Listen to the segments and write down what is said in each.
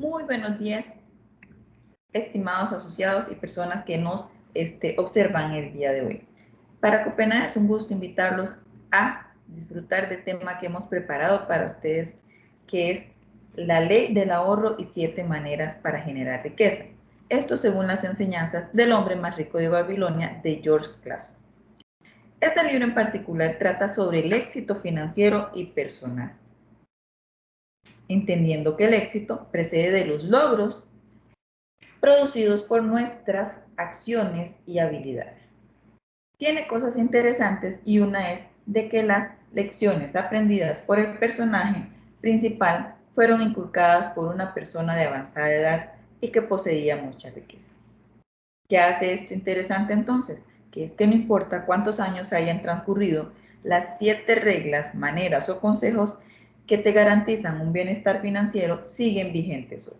Muy buenos días, estimados asociados y personas que nos observan el día de hoy. Para Copenhague es un gusto invitarlos a disfrutar del tema que hemos preparado para ustedes, que es la ley del ahorro y 7 maneras para generar riqueza. Esto según las enseñanzas del hombre más rico de Babilonia, de George Clason. Este libro en particular trata sobre el éxito financiero y personal, entendiendo que el éxito precede de los logros producidos por nuestras acciones y habilidades. Tiene cosas interesantes y una es de que las lecciones aprendidas por el personaje principal fueron inculcadas por una persona de avanzada edad y que poseía mucha riqueza. ¿Qué hace esto interesante entonces? Que es que no importa cuántos años hayan transcurrido, las 7 reglas, maneras o consejos que te garantizan un bienestar financiero siguen vigentes hoy.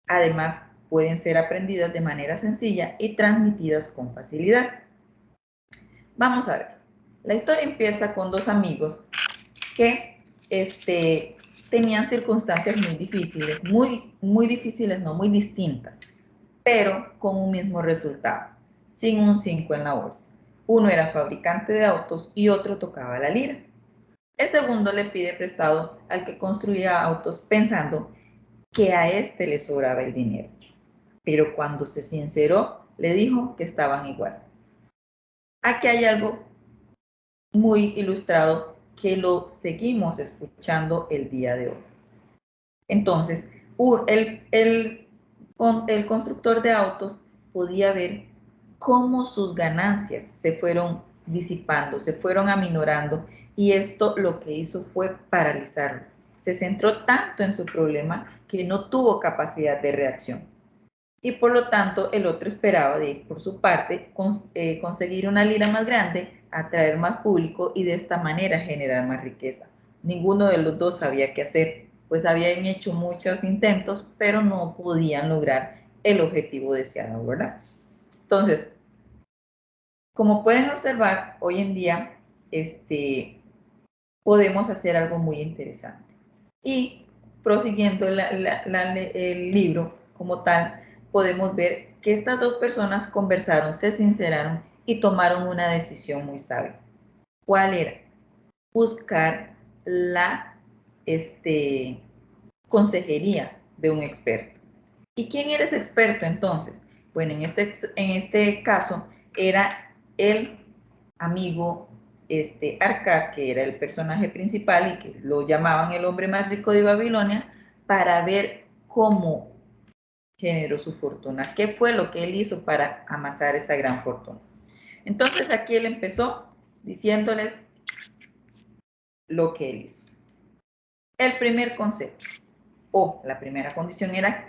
Además, pueden ser aprendidas de manera sencilla y transmitidas con facilidad. Vamos a ver. La historia empieza con 2 amigos que tenían circunstancias muy difíciles, muy difíciles, no, muy distintas, pero con un mismo resultado, sin un 5 en la bolsa. Uno era fabricante de autos y otro tocaba la lira. El segundo le pide prestado al que construía autos pensando que a este le sobraba el dinero. Pero cuando se sinceró, le dijo que estaban igual. Aquí hay algo muy ilustrado que lo seguimos escuchando el día de hoy. Entonces, el constructor de autos podía ver cómo sus ganancias se fueron disipando, se fueron aminorando, y esto lo que hizo fue paralizarlo. Se centró tanto en su problema que no tuvo capacidad de reacción. Y por lo tanto el otro esperaba por su parte conseguir una lira más grande, atraer más público y de esta manera generar más riqueza. Ninguno de los dos sabía qué hacer, pues habían hecho muchos intentos, pero no podían lograr el objetivo deseado, ¿verdad? Entonces, como pueden observar, hoy en día podemos hacer algo muy interesante. Y prosiguiendo el libro como tal, podemos ver que estas 2 personas conversaron, se sinceraron y tomaron una decisión muy sabia. ¿Cuál era? Buscar la consejería de un experto. ¿Y quién era ese experto entonces? Bueno, en este caso era el amigo Arcad, que era el personaje principal y que lo llamaban el hombre más rico de Babilonia, para ver cómo generó su fortuna, qué fue lo que él hizo para amasar esa gran fortuna. Entonces aquí él empezó diciéndoles lo que él hizo. El primer concepto o la primera condición era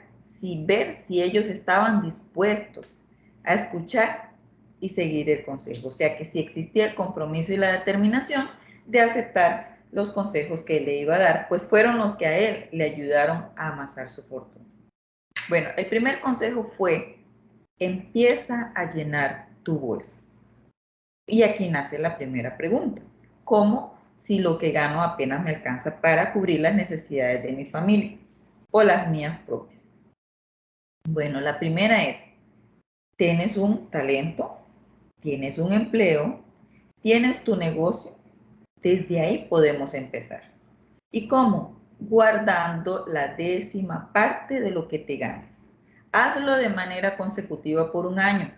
ver si ellos estaban dispuestos a escuchar y seguir el consejo. O sea que si existía el compromiso y la determinación de aceptar los consejos que él le iba a dar, pues fueron los que a él le ayudaron a amasar su fortuna. Bueno, el primer consejo fue: empieza a llenar tu bolsa. Y aquí nace la primera pregunta: ¿cómo si lo que gano apenas me alcanza para cubrir las necesidades de mi familia o las mías propias? Bueno, la primera es: tienes un talento, tienes un empleo, tienes tu negocio. Desde ahí podemos empezar. ¿Y cómo? Guardando la 10ª parte de lo que te ganes. Hazlo de manera consecutiva por un año.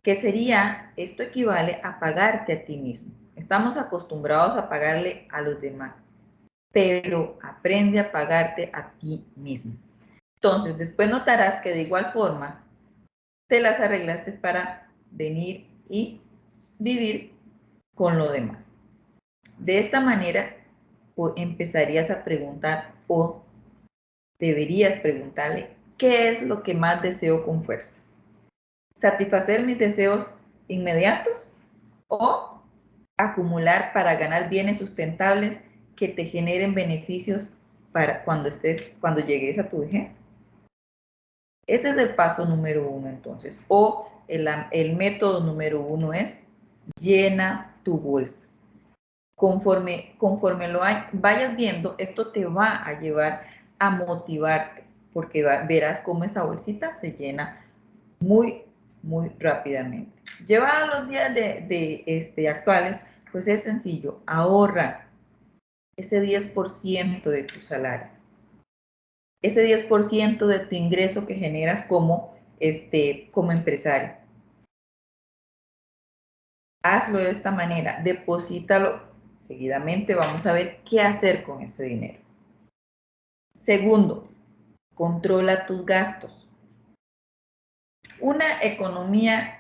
¿Qué sería? Esto equivale a pagarte a ti mismo. Estamos acostumbrados a pagarle a los demás, pero aprende a pagarte a ti mismo. Entonces, después notarás que de igual forma te las arreglaste para venir y vivir con lo demás. De esta manera, empezarías a preguntar, o deberías preguntarle: ¿qué es lo que más deseo con fuerza? ¿Satisfacer mis deseos inmediatos o acumular para ganar bienes sustentables que te generen beneficios para cuando llegues a tu vejez? Ese es el paso número 1 entonces, o el método número 1 es: llena tu bolsa. Conforme lo vayas viendo, esto te va a llevar a motivarte, porque verás cómo esa bolsita se llena muy rápidamente. Llevado a los días actuales, pues es sencillo, ahorra ese 10% de tu salario, ese 10% de tu ingreso que generas como empresario. Hazlo de esta manera, deposítalo. Seguidamente vamos a ver qué hacer con ese dinero. Segundo, controla tus gastos. Una economía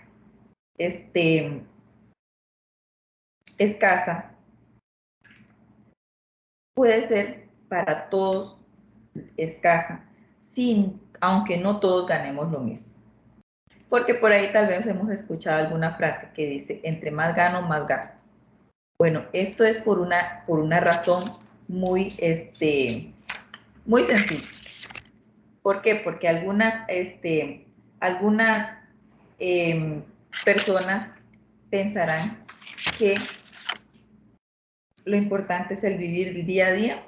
escasa puede ser para todos escasa, aunque no todos ganemos lo mismo. Porque por ahí tal vez hemos escuchado alguna frase que dice, entre más gano, más gasto. Bueno, esto es por una razón muy sencilla. ¿Por qué? Porque algunas personas pensarán que lo importante es el vivir el día a día.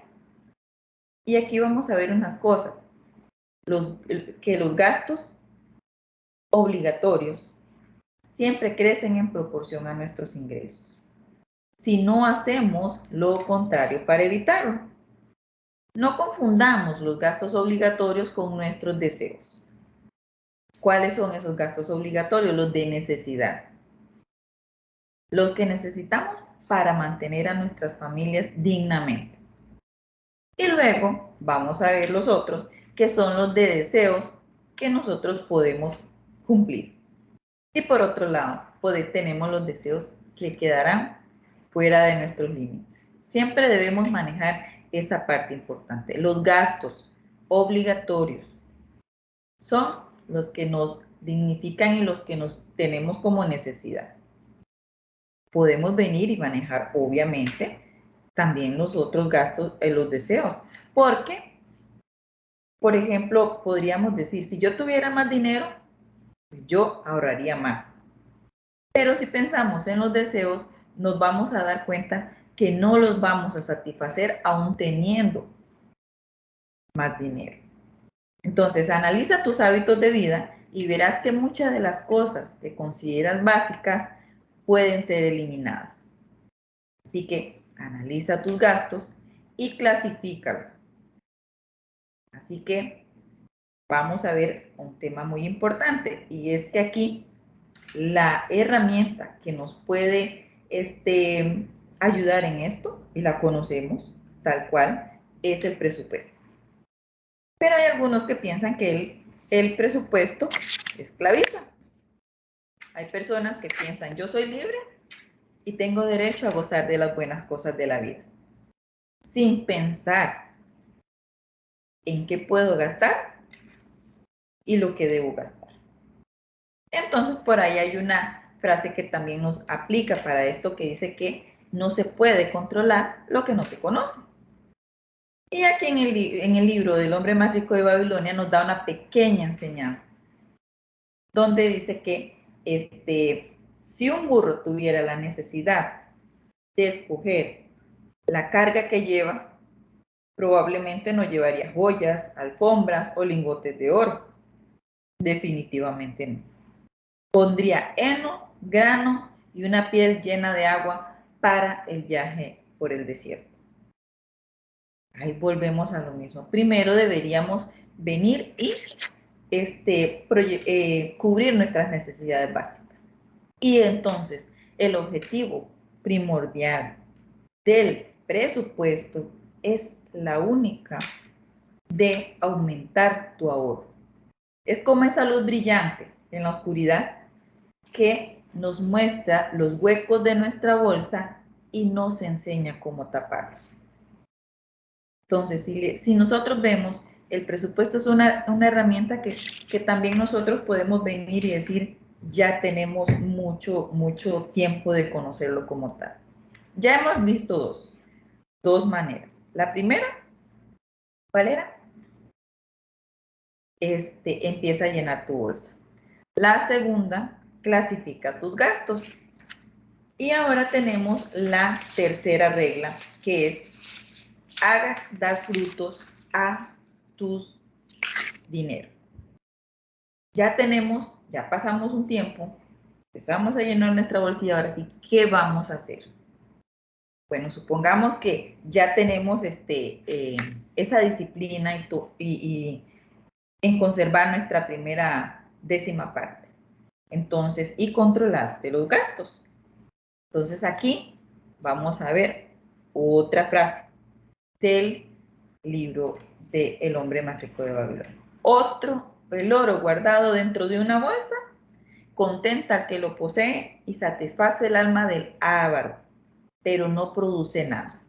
Y aquí vamos a ver unas cosas. Que los gastos obligatorios siempre crecen en proporción a nuestros ingresos. Si no hacemos lo contrario para evitarlo. No confundamos los gastos obligatorios con nuestros deseos. ¿Cuáles son esos gastos obligatorios? Los de necesidad. Los que necesitamos para mantener a nuestras familias dignamente. Y luego vamos a ver los otros, que son los de deseos que nosotros podemos cumplir. Y por otro lado, tenemos los deseos que quedarán fuera de nuestros límites. Siempre debemos manejar esa parte importante. Los gastos obligatorios son los que nos dignifican y los que nos tenemos como necesidad. Podemos venir y manejar, obviamente, también los otros gastos, los deseos. Porque, por ejemplo, podríamos decir, si yo tuviera más dinero, pues yo ahorraría más. Pero si pensamos en los deseos, nos vamos a dar cuenta que no los vamos a satisfacer aún teniendo más dinero. Entonces, analiza tus hábitos de vida y verás que muchas de las cosas que consideras básicas pueden ser eliminadas. Así que analiza tus gastos y clasifícalos. Así que vamos a ver un tema muy importante, y es que aquí la herramienta que nos puede ayudar en esto, y la conocemos tal cual, es el presupuesto. Pero hay algunos que piensan que el presupuesto esclaviza. Hay personas que piensan, yo soy libre y tengo derecho a gozar de las buenas cosas de la vida, sin pensar en qué puedo gastar y lo que debo gastar. Entonces, por ahí hay una frase que también nos aplica para esto, que dice que no se puede controlar lo que no se conoce. Y aquí en el libro del hombre más rico de Babilonia nos da una pequeña enseñanza, donde dice que si un burro tuviera la necesidad de escoger la carga que lleva, probablemente no llevaría joyas, alfombras o lingotes de oro. Definitivamente no. Pondría heno, grano y una piel llena de agua para el viaje por el desierto. Ahí volvemos a lo mismo. Primero deberíamos venir y cubrir nuestras necesidades básicas. Y entonces el objetivo primordial del presupuesto es la única de aumentar tu ahorro. Es como esa luz brillante en la oscuridad que nos muestra los huecos de nuestra bolsa y nos enseña cómo taparlos. Entonces, si nosotros vemos, el presupuesto es una herramienta que también nosotros podemos venir y decir, ya tenemos mucho tiempo de conocerlo como tal. Ya hemos visto dos maneras. La primera, ¿cuál era? Empieza a llenar tu bolsa. La segunda, clasifica tus gastos. Y ahora tenemos la tercera regla, que es, haga dar frutos a tus dinero. Ya pasamos un tiempo, empezamos a llenar nuestra bolsilla, ahora sí, ¿qué vamos a hacer? Bueno, supongamos que ya tenemos esa disciplina y en conservar nuestra primera décima parte. Entonces, y controlaste los gastos. Entonces aquí vamos a ver otra frase del libro de El hombre más rico de Babilonia. El oro guardado dentro de una bolsa contenta al que lo posee y satisface el alma del avaro, pero no produce nada.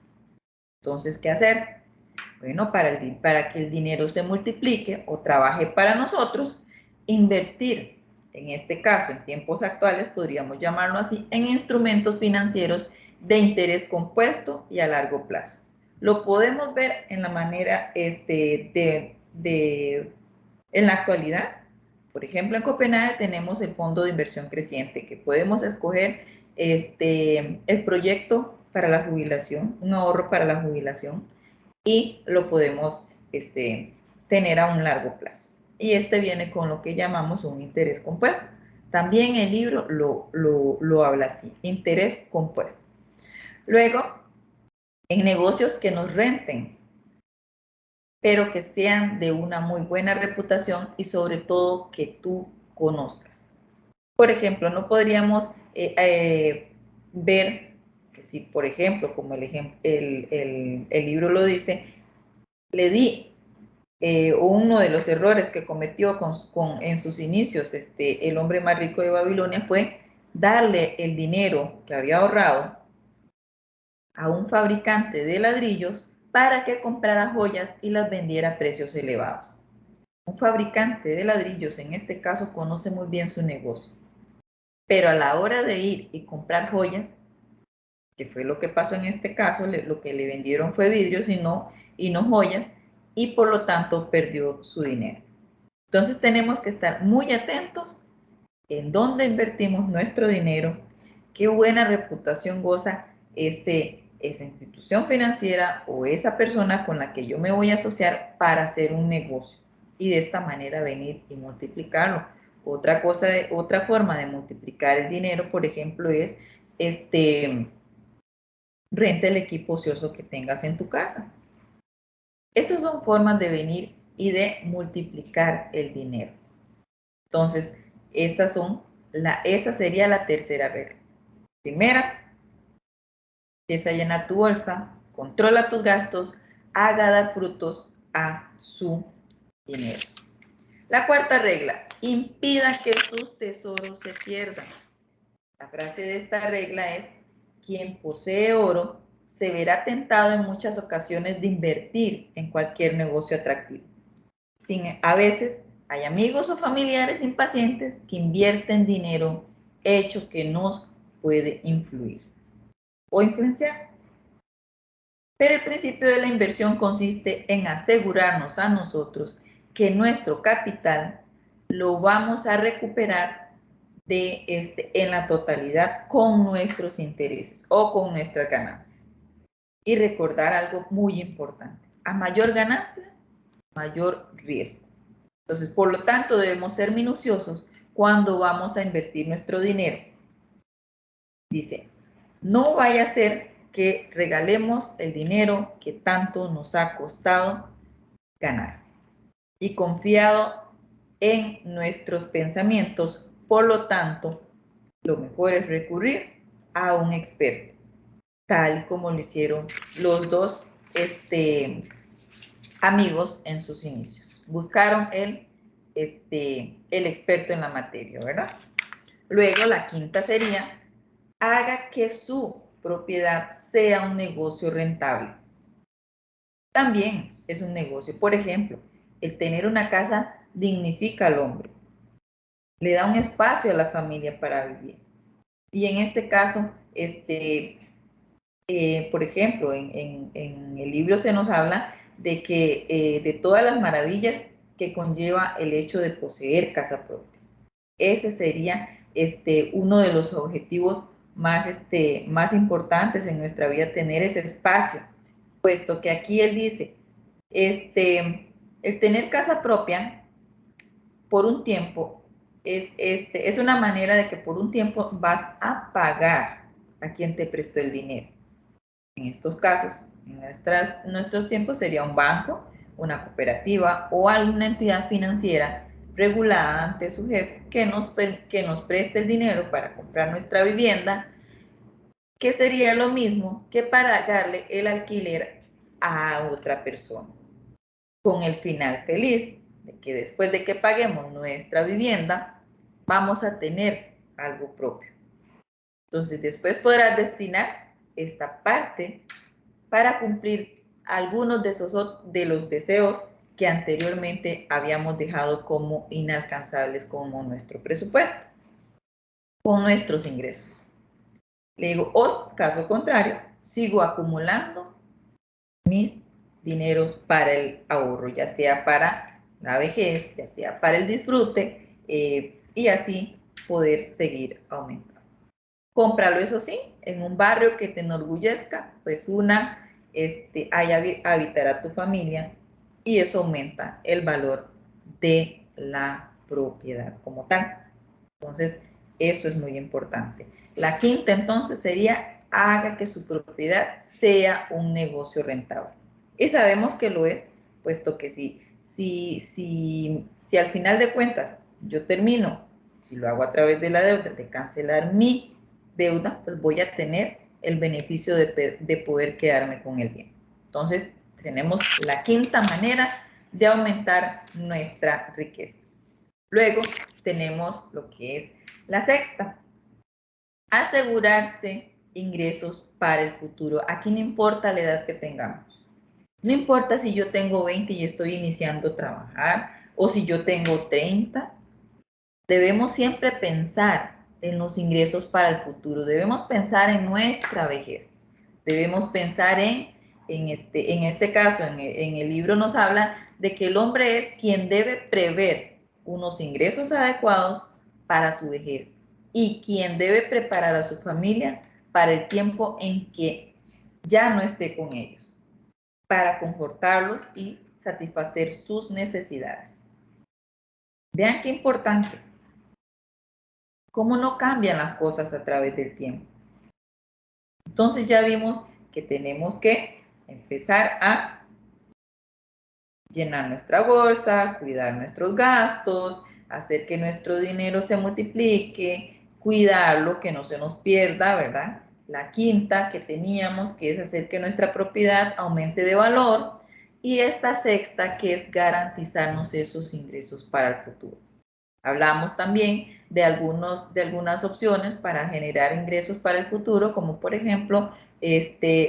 Entonces, ¿qué hacer? Bueno, para que el dinero se multiplique o trabaje para nosotros, invertir, en este caso, en tiempos actuales, podríamos llamarlo así, en instrumentos financieros de interés compuesto y a largo plazo. Lo podemos ver en la manera en la actualidad. Por ejemplo, en Copenhague tenemos el Fondo de Inversión Creciente, que podemos escoger el proyecto para la jubilación, un ahorro para la jubilación, y lo podemos tener a un largo plazo. Y viene con lo que llamamos un interés compuesto. También el libro lo habla así, interés compuesto. Luego, en negocios que nos renten, pero que sean de una muy buena reputación y sobre todo que tú conozcas. Por ejemplo, no podríamos ver que si, por ejemplo, como el libro lo dice, le di uno de los errores que cometió en sus inicios el hombre más rico de Babilonia fue darle el dinero que había ahorrado a un fabricante de ladrillos para que comprara joyas y las vendiera a precios elevados. Un fabricante de ladrillos, en este caso, conoce muy bien su negocio, pero a la hora de ir y comprar joyas, que fue lo que pasó en este caso, lo que le vendieron fue vidrios y no joyas, y por lo tanto perdió su dinero. Entonces tenemos que estar muy atentos en dónde invertimos nuestro dinero, qué buena reputación goza esa institución financiera o esa persona con la que yo me voy a asociar para hacer un negocio y de esta manera venir y multiplicarlo. Otra forma de multiplicar el dinero, por ejemplo, es renta el equipo ocioso que tengas en tu casa. Esas son formas de venir y de multiplicar el dinero. Entonces, esa sería la tercera regla. Primera, empieza a llenar tu bolsa, controla tus gastos, haga dar frutos a su dinero. La cuarta regla, impida que sus tesoros se pierdan. La frase de esta regla es: quien posee oro se verá tentado en muchas ocasiones de invertir en cualquier negocio atractivo. A veces hay amigos o familiares impacientes que invierten dinero, hecho que nos puede influir o influenciar. Pero el principio de la inversión consiste en asegurarnos a nosotros que nuestro capital lo vamos a recuperar en la totalidad con nuestros intereses o con nuestras ganancias. Y recordar algo muy importante: a mayor ganancia, mayor riesgo. Entonces, por lo tanto, debemos ser minuciosos cuando vamos a invertir nuestro dinero. Dice, no vaya a ser que regalemos el dinero que tanto nos ha costado ganar. Y confiado en nuestros pensamientos, por lo tanto, lo mejor es recurrir a un experto, tal como lo hicieron los dos amigos en sus inicios. Buscaron el experto en la materia, ¿verdad? Luego, la quinta sería: haga que su propiedad sea un negocio rentable. También es un negocio. Por ejemplo, el tener una casa dignifica al hombre, le da un espacio a la familia para vivir. Y en este caso, por ejemplo, en el libro se nos habla de que de todas las maravillas que conlleva el hecho de poseer casa propia. Ese sería uno de los objetivos más importantes en nuestra vida, tener ese espacio, puesto que aquí él dice, el tener casa propia por un tiempo, es una manera de que por un tiempo vas a pagar a quien te prestó el dinero. En estos casos, en nuestros tiempos sería un banco, una cooperativa o alguna entidad financiera regulada ante su jefe que nos preste el dinero para comprar nuestra vivienda, que sería lo mismo que pagarle el alquiler a otra persona, con el final feliz de que después de que paguemos nuestra vivienda, vamos a tener algo propio. Entonces, después podrás destinar esta parte para cumplir algunos de los deseos que anteriormente habíamos dejado como inalcanzables como nuestro presupuesto, con nuestros ingresos. Le digo, o caso contrario, sigo acumulando mis dineros para el ahorro, ya sea para la vejez, ya sea para el disfrute, y así poder seguir aumentando. Cómpralo, eso sí, en un barrio que te enorgullezca, pues ahí habitará tu familia y eso aumenta el valor de la propiedad como tal. Entonces, eso es muy importante. La quinta, entonces, sería haga que su propiedad sea un negocio rentable. Y sabemos que lo es, puesto que si al final de cuentas yo termino, si lo hago a través de la deuda, de cancelar mi deuda, pues voy a tener el beneficio de poder quedarme con el bien. Entonces, tenemos la quinta manera de aumentar nuestra riqueza. Luego tenemos lo que es la sexta, asegurarse ingresos para el futuro. Aquí no importa la edad que tengamos. No importa si yo tengo 20 y estoy iniciando a trabajar o si yo tengo 30. Debemos siempre pensar en los ingresos para el futuro. Debemos pensar en nuestra vejez. Debemos pensar en este caso, en el libro nos habla de que el hombre es quien debe prever unos ingresos adecuados para su vejez y quien debe preparar a su familia para el tiempo en que ya no esté con ellos, para confortarlos y satisfacer sus necesidades. Vean qué importante, cómo no cambian las cosas a través del tiempo. Entonces ya vimos que tenemos que empezar a llenar nuestra bolsa, cuidar nuestros gastos, hacer que nuestro dinero se multiplique, cuidarlo, que no se nos pierda, ¿verdad? La quinta que teníamos, que es hacer que nuestra propiedad aumente de valor. Y esta sexta, que es garantizarnos esos ingresos para el futuro. Hablamos también de algunas opciones para generar ingresos para el futuro, como por ejemplo,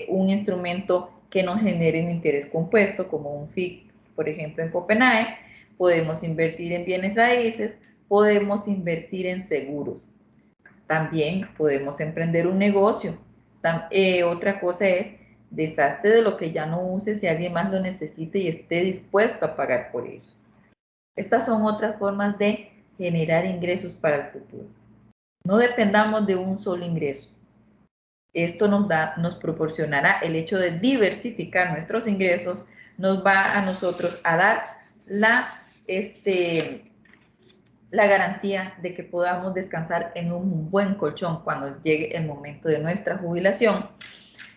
un instrumento que nos genere un interés compuesto, como un FIC, por ejemplo, en Copenhague. Podemos invertir en bienes raíces, podemos invertir en seguros. También podemos emprender un negocio. Otra cosa es, deshazte de lo que ya no uses si alguien más lo necesite y esté dispuesto a pagar por ello. Estas son otras formas de generar ingresos para el futuro. No dependamos de un solo ingreso. Esto nos proporcionará el hecho de diversificar nuestros ingresos, nos va a nosotros a dar la garantía de que podamos descansar en un buen colchón cuando llegue el momento de nuestra jubilación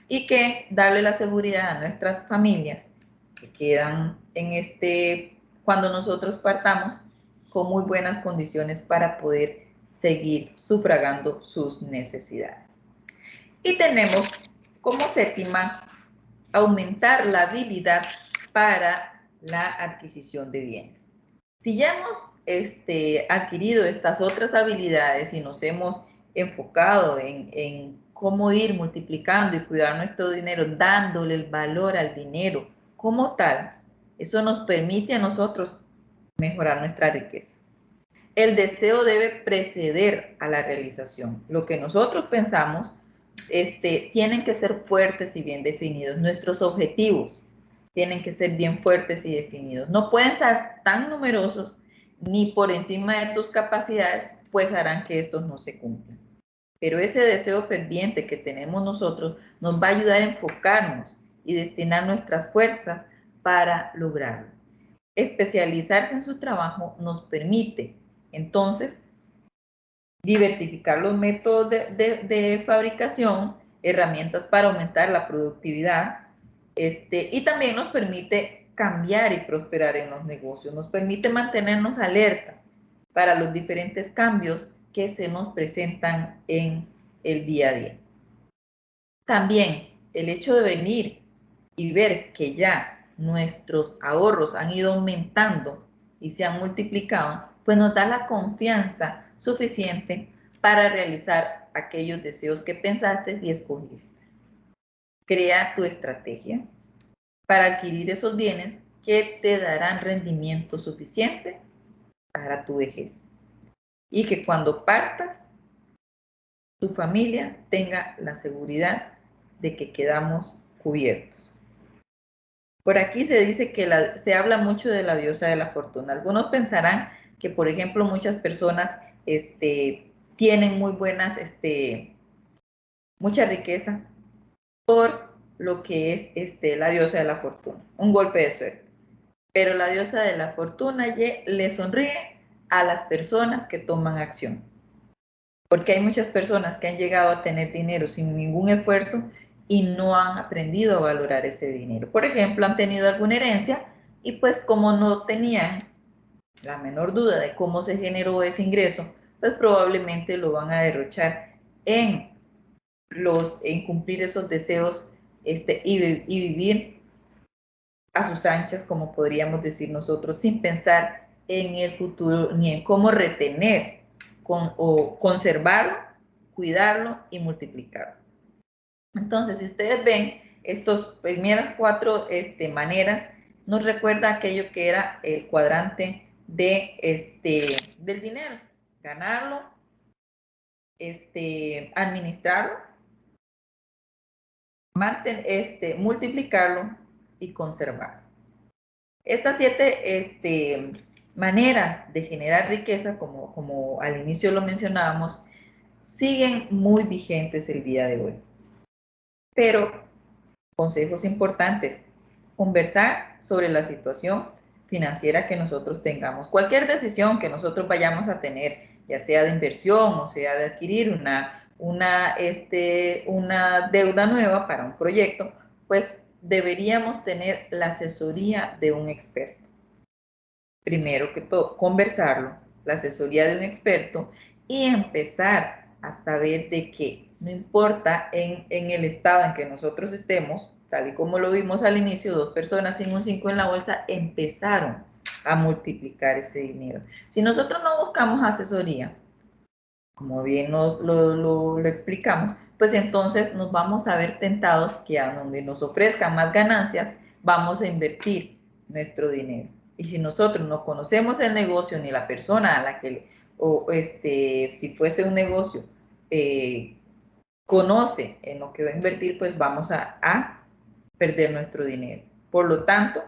y que darle la seguridad a nuestras familias que quedan cuando nosotros partamos con muy buenas condiciones para poder seguir sufragando sus necesidades. Y tenemos como séptima, aumentar la habilidad para la adquisición de bienes. Si ya hemos adquirido estas otras habilidades y nos hemos enfocado en cómo ir multiplicando y cuidar nuestro dinero, dándole el valor al dinero como tal, eso nos permite a nosotros mejorar nuestra riqueza. El deseo debe preceder a la realización. Lo que nosotros pensamos tienen que ser fuertes y bien definidos. Nuestros objetivos tienen que ser bien fuertes y definidos. No pueden ser tan numerosos ni por encima de tus capacidades, pues harán que estos no se cumplan. Pero ese deseo ferviente que tenemos nosotros nos va a ayudar a enfocarnos y destinar nuestras fuerzas para lograrlo. especializarse en su trabajo nos permite, entonces, diversificar los métodos de fabricación, herramientas para aumentar la productividad, y también nos permite cambiar y prosperar en los negocios, nos permite mantenernos alerta para los diferentes cambios que se nos presentan en el día a día. También el hecho de venir y ver que ya nuestros ahorros han ido aumentando y se han multiplicado, pues nos da la confianza suficiente para realizar aquellos deseos que pensaste y escogiste. Crea tu estrategia para adquirir esos bienes que te darán rendimiento suficiente para tu vejez. Y que cuando partas, tu familia tenga la seguridad de que quedamos cubiertos. Por aquí se dice que se habla mucho de la diosa de la fortuna. Algunos pensarán que, por ejemplo, muchas personas tienen muy buenas, mucha riqueza por lo que es la diosa de la fortuna, un golpe de suerte. Pero la diosa de la fortuna le sonríe a las personas que toman acción. Porque hay muchas personas que han llegado a tener dinero sin ningún esfuerzo y no han aprendido a valorar ese dinero. Por ejemplo, han tenido alguna herencia y pues como no tenían la menor duda de cómo se generó ese ingreso, pues probablemente lo van a derrochar en cumplir esos deseos y vivir a sus anchas, como podríamos decir nosotros, sin pensar en el futuro ni en cómo retener o conservarlo, cuidarlo y multiplicarlo. Entonces, si ustedes ven, estas primeras cuatro maneras nos recuerda aquello que era el cuadrante del dinero: ganarlo, administrarlo, multiplicarlo y conservarlo. Estas 7 maneras de generar riqueza, como al inicio lo mencionábamos, siguen muy vigentes el día de hoy. Pero, consejos importantes: conversar sobre la situación financiera que nosotros tengamos. Cualquier decisión que nosotros vayamos a tener, ya sea de inversión o sea de adquirir una deuda nueva para un proyecto, pues deberíamos tener la asesoría de un experto. Primero que todo, conversarlo, la asesoría de un experto, y empezar a saber de que no importa en el estado en que nosotros estemos, tal y como lo vimos al inicio, 2 personas sin un 5 en la bolsa empezaron a multiplicar ese dinero. Si nosotros no buscamos asesoría, como bien lo explicamos, pues entonces nos vamos a ver tentados que a donde nos ofrezcan más ganancias, vamos a invertir nuestro dinero. Y si nosotros no conocemos el negocio ni la persona a la que, si fuese un negocio, conoce en lo que va a invertir, pues vamos a perder nuestro dinero. Por lo tanto,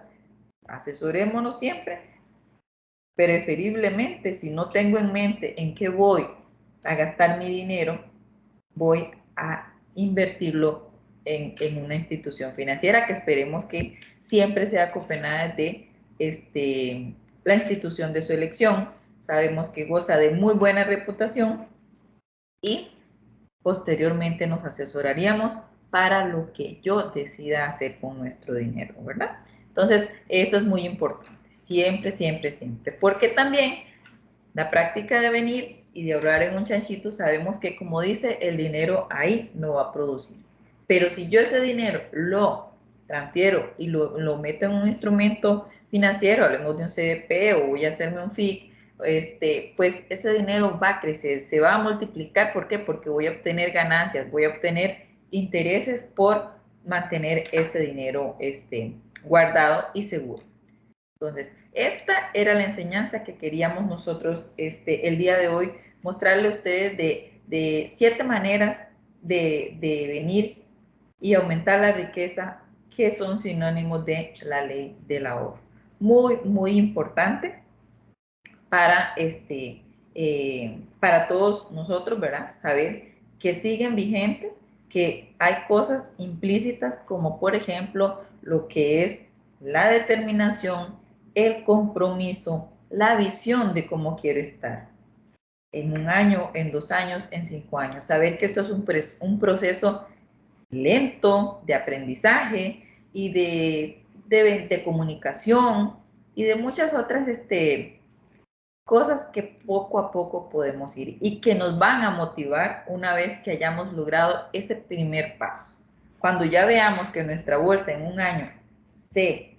asesorémonos siempre, preferiblemente, si no tengo en mente en qué voy a gastar mi dinero, voy a invertirlo en una institución financiera, que esperemos que siempre sea Copenhague de la institución de su elección. Sabemos que goza de muy buena reputación y posteriormente nos asesoraríamos para lo que yo decida hacer con nuestro dinero, ¿verdad? Entonces, eso es muy importante, siempre, siempre, siempre, porque también la práctica de venir y de ahorrar en un chanchito, sabemos que, como dice, el dinero ahí no va a producir. Pero si yo ese dinero lo transfiero y lo meto en un instrumento financiero, hablemos de un CDP o voy a hacerme un FIC, pues ese dinero va a crecer, se va a multiplicar. ¿Por qué? Porque voy a obtener ganancias, voy a obtener intereses por mantener ese dinero guardado y seguro. Entonces, esta era la enseñanza que queríamos nosotros el día de hoy mostrarle a ustedes de 7 maneras de venir y aumentar la riqueza, que son sinónimos de la ley del ahorro. Muy, muy importante para todos nosotros, ¿verdad? Saber que siguen vigentes, que hay cosas implícitas como, por ejemplo, lo que es la determinación, el compromiso, la visión de cómo quiero estar en 1 año, en 2 años, en 5 años. Saber que esto es un proceso lento de aprendizaje y de comunicación y de muchas otras cosas que poco a poco podemos ir y que nos van a motivar una vez que hayamos logrado ese primer paso. Cuando ya veamos que nuestra bolsa en 1 año se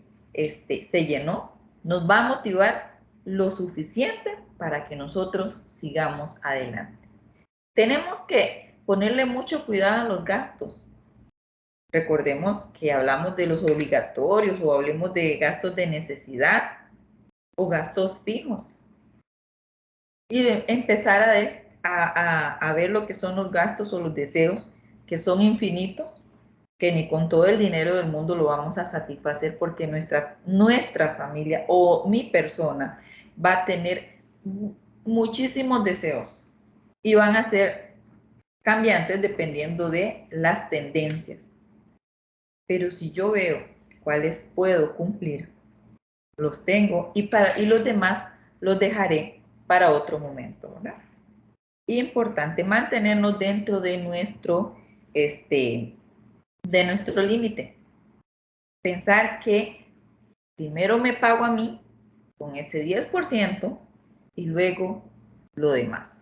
llenó, nos va a motivar lo suficiente para que nosotros sigamos adelante. Tenemos que ponerle mucho cuidado a los gastos. Recordemos que hablamos de los obligatorios o hablemos de gastos de necesidad o gastos fijos. Y empezar a ver lo que son los gastos o los deseos que son infinitos, que ni con todo el dinero del mundo lo vamos a satisfacer porque nuestra familia o mi persona va a tener muchísimos deseos y van a ser cambiantes dependiendo de las tendencias. Pero si yo veo cuáles puedo cumplir, los tengo y los demás los dejaré para otro momento, ¿verdad? Importante mantenernos dentro de nuestro límite. Pensar que primero me pago a mí con ese 10% y luego lo demás.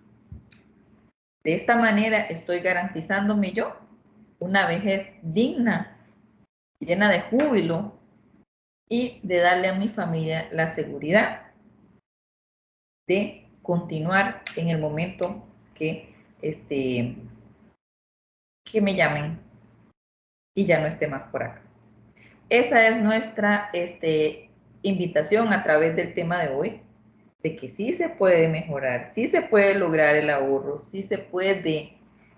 De esta manera estoy garantizándome yo una vejez digna, llena de júbilo y de darle a mi familia la seguridad de continuar en el momento que me llamen y ya no esté más por acá. Esa es nuestra invitación a través del tema de hoy, de que sí se puede mejorar, sí se puede lograr el ahorro, sí se puede,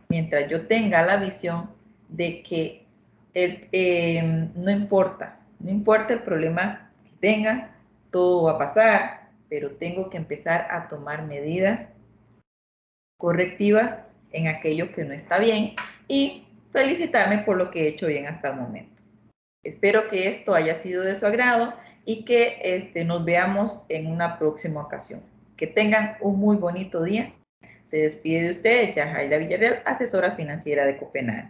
mientras yo tenga la visión de que no importa el problema que tenga, todo va a pasar, pero tengo que empezar a tomar medidas correctivas en aquello que no está bien y felicitarme por lo que he hecho bien hasta el momento. Espero que esto haya sido de su agrado y que nos veamos en una próxima ocasión. Que tengan un muy bonito día. Se despide de ustedes, Yajaira Villarreal, asesora financiera de Copenhague.